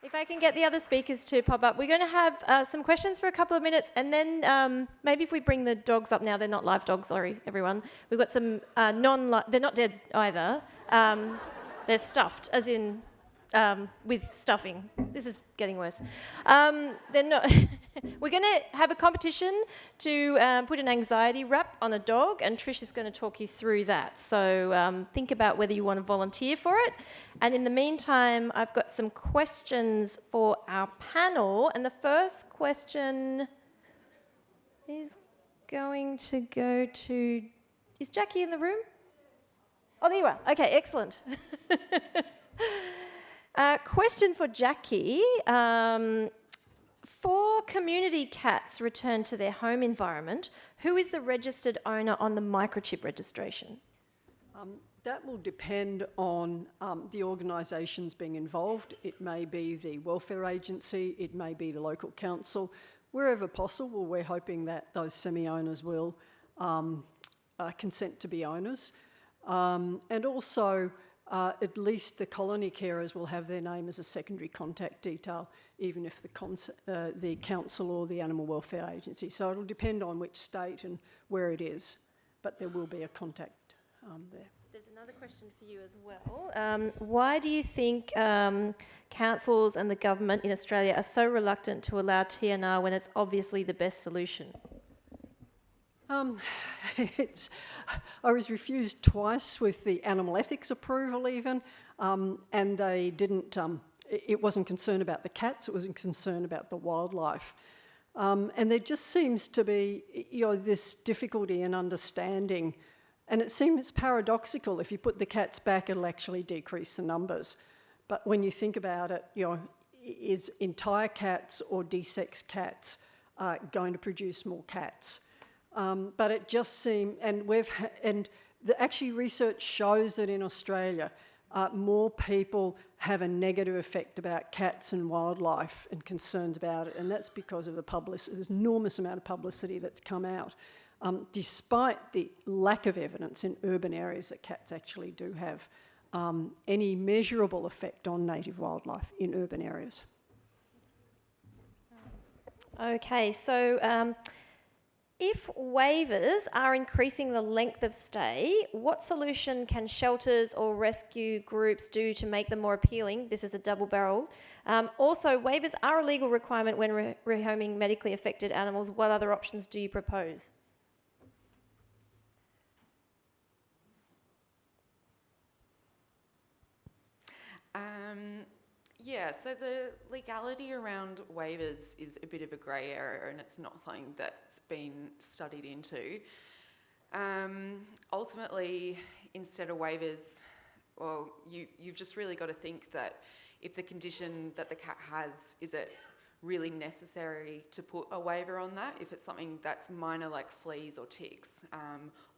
If I can get the other speakers to pop up, we're going to have some questions for a couple of minutes, and then maybe if we bring the dogs up now, they're not live dogs, sorry, everyone. We've got some they're not dead either. They're stuffed, as in with stuffing. This is getting worse. They're not. We're going to have a competition to put an anxiety wrap on a dog, and Trish is going to talk you through that. So think about whether you want to volunteer for it. And in the meantime, I've got some questions for our panel. And the first question is going to go to... Is Jackie in the room? Oh, there you are. Okay, excellent. Question for Jackie. For community cats returned to their home environment, who is the registered owner on the microchip registration? That will depend on the organisations being involved. It may be the welfare agency, it may be the local council. Wherever possible, we're hoping that those semi-owners will consent to be owners. And also, at least the colony carers will have their name as a secondary contact detail, even if the council or the animal welfare agency. So it'll depend on which state and where it is, but there will be a contact there. There's another question for you as well. Why do you think councils and the government in Australia are so reluctant to allow TNR when it's obviously the best solution? I was refused twice with the animal ethics approval even, and they didn't, it wasn't concerned about the cats, it was concerned about the wildlife. And there just seems to be, this difficulty in understanding, and it seems paradoxical. If you put the cats back, it'll actually decrease the numbers. But when you think about it, is entire cats or desexed cats going to produce more cats? But it just seemed, actually research shows that in Australia, more people have a negative effect about cats and wildlife and concerns about it, and that's because of the publicity. There's an enormous amount of publicity that's come out, despite the lack of evidence in urban areas that cats actually do have any measurable effect on native wildlife in urban areas. Okay, so if waivers are increasing the length of stay, what solution can shelters or rescue groups do to make them more appealing? This is a double barrel. Also, waivers are a legal requirement when rehoming medically affected animals. What other options do you propose? Yeah, so the legality around waivers is a bit of a grey area, and it's not something that's been studied into. Ultimately, instead of waivers, well, you've just really got to think that if the condition that the cat has, is it really necessary to put a waiver on that? If it's something that's minor like fleas or ticks,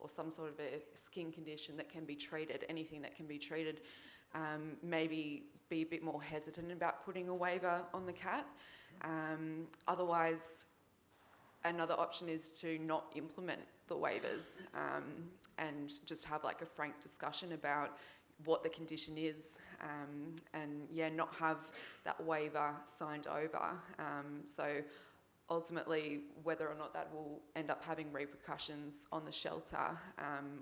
or some sort of a skin condition that can be treated, anything that can be treated, maybe be a bit more hesitant about putting a waiver on the cat. Otherwise, another option is to not implement the waivers and just have like a frank discussion about what the condition is, and not have that waiver signed over. So ultimately, whether or not that will end up having repercussions on the shelter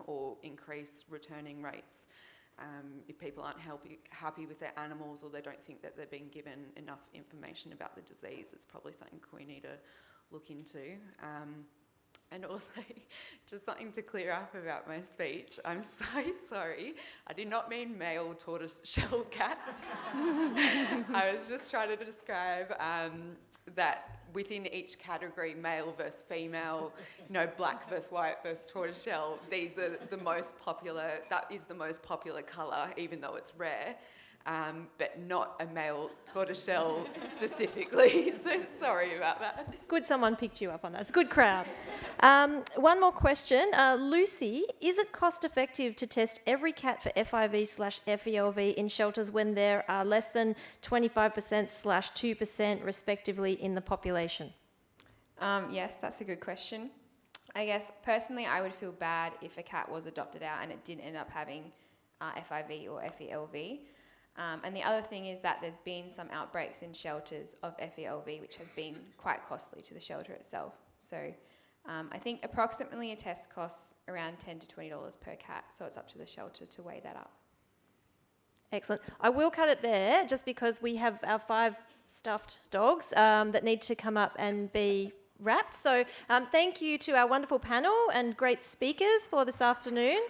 or increase returning rates. If people aren't happy with their animals, or they don't think that they're being given enough information about the disease, it's probably something we need to look into. And also, just something to clear up about my speech, I'm so sorry. I did not mean male tortoiseshell cats. I was just trying to describe that within each category, male versus female, black versus white versus tortoiseshell, these are the most popular, that is the most popular colour, even though it's rare, but not a male tortoiseshell specifically. So sorry about that. It's good someone picked you up on that. It's a good crowd. One more question. Lucy, is it cost effective to test every cat for FIV/FELV in shelters when there are less than 25%/2% respectively in the population? Yes, that's a good question. I guess personally I would feel bad if a cat was adopted out and it didn't end up having FIV or FELV. And the other thing is that there's been some outbreaks in shelters of FELV, which has been quite costly to the shelter itself. So I think approximately a test costs around $10 to $20 per cat, so it's up to the shelter to weigh that up. Excellent. I will cut it there just because we have our 5 stuffed dogs that need to come up and be wrapped. So thank you to our wonderful panel and great speakers for this afternoon.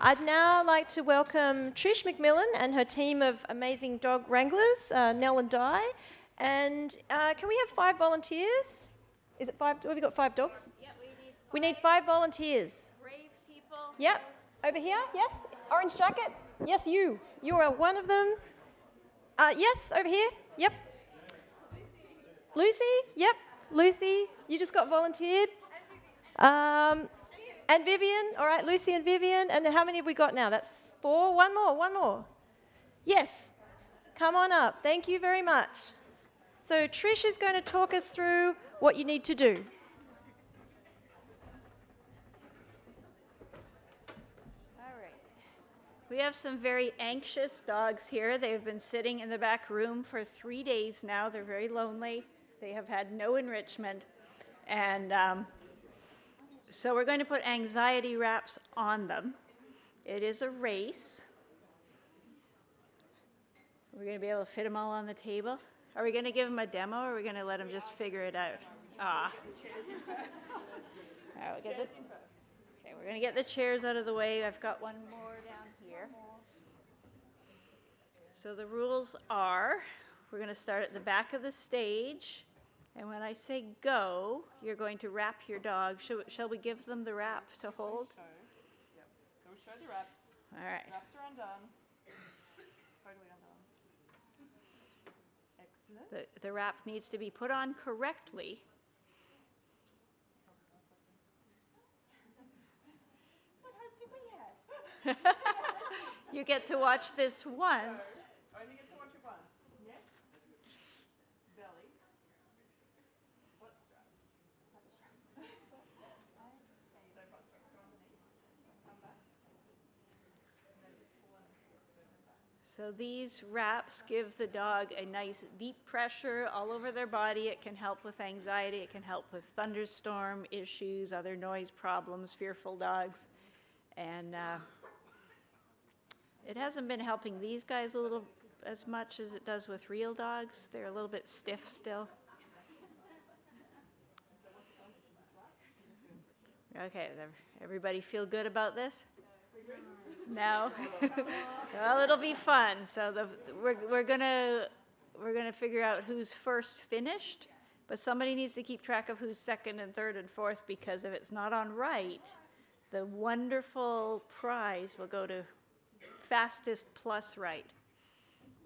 I'd now like to welcome Trish McMillan and her team of amazing dog wranglers, Nell and Di. And can we have 5 volunteers? Is it 5? Have we got 5 dogs? Yeah, We need 5 volunteers. brave people. Yep. Over here? Yes. Orange jacket? Yes, you. You are one of them. Yes, over here. Yep. Lucy? Yep. Lucy, you just got volunteered. And Vivian. All right, Lucy and Vivian. And how many have we got now? That's 4. One more. Yes. Come on up. Thank you very much. So Trish is going to talk us through what you need to do. All right. We have some very anxious dogs here. They've been sitting in the back room for 3 days now. They're very lonely. They have had no enrichment. And so we're going to put anxiety wraps on them. It is a race. We're going to be able to fit them all on the table. Are we going to give them a demo, or are we going to let them just figure it out? All right, we're going to get the chairs out of the way. I've got one more down here. So the rules are, we're going to start at the back of the stage. And when I say go, you're going to wrap your dog. Shall we give them the wrap to hold? Yep. So show the wraps. All right. Wraps are undone. Totally undone. Excellent. The wrap needs to be put on correctly. What help do we have? You get to watch this once. Only get to watch it once. Yeah. Belly. Butt strap. So butt strap. Go underneath. Come back. And then just pull on back. So these wraps give the dog a nice deep pressure all over their body. It can help with anxiety. It can help with thunderstorm issues, other noise problems, fearful dogs. And it hasn't been helping these guys a little as much as it does with real dogs. They're a little bit stiff still. Okay, everybody feel good about this? No? Well, it'll be fun. So we're gonna figure out who's first finished, but somebody needs to keep track of who's second and third and fourth, because if it's not on right, the wonderful prize will go to fastest plus right.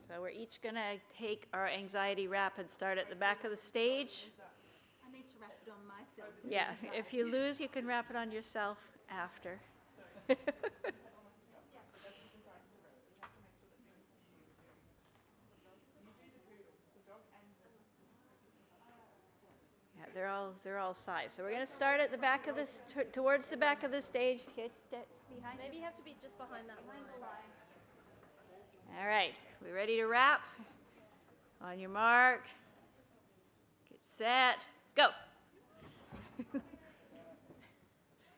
So we're each gonna take our anxiety wrap and start at the back of the stage. I need to wrap it on myself. Yeah, if you lose, you can wrap it on yourself after. Yeah, they're all sides. So we're going to start at the back of this, towards the back of the stage. Kids, behind. Maybe you have to be just behind that line. All right, we ready to wrap? On your mark, get set, go.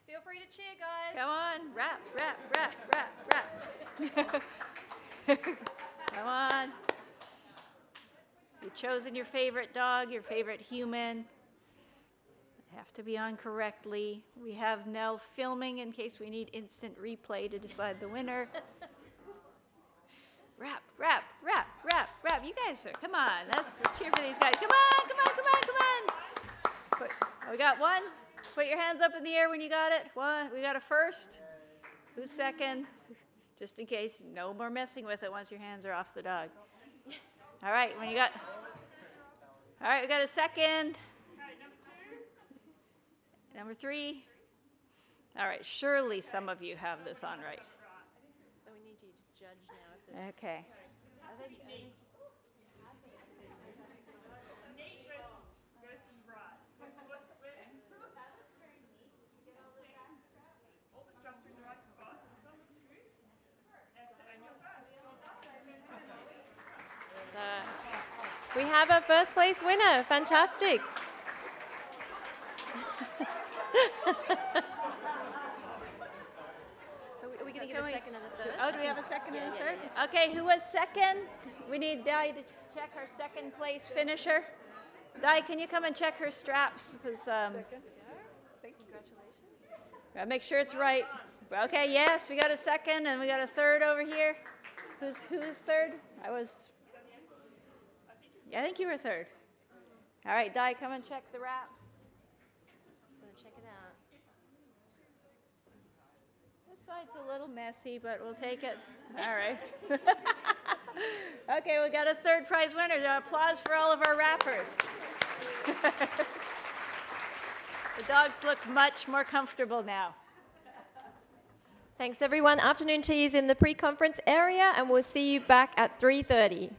Feel free to cheer, guys. Come on, wrap. Come on. You've chosen your favorite dog, your favorite human. They have to be on correctly. We have Nell filming in case we need instant replay to decide the winner. Wrap. You guys are, come on, let's cheer for these guys. Come on. We got one. Put your hands up in the air when you got it. One, we got a first. Who's second? Just in case, no more messing with it once your hands are off the dog. All right, we got a second. Number 3. All right, surely some of you have this on right. So we need you to judge now if it's... Okay. Neat versus right. All the straps are in the right spot. This one looks good. We have a first place winner. Fantastic. So are we going to give a second and a third? Oh, do we have a second and a third? Okay, who was second? We need Di to check our second place finisher. Di, can you come and check her straps? Because make sure it's right. Okay, yes, we got a second and we got a third over here. Who's third? Yeah, I think you were third. All right, Di, come and check the wrap. Check it out. This side's a little messy, but we'll take it. All right. Okay, we got a third prize winner. Applause for all of our wrappers. The dogs look much more comfortable now. Thanks, everyone. Afternoon tea is in the pre-conference area, and we'll see you back at 3:30.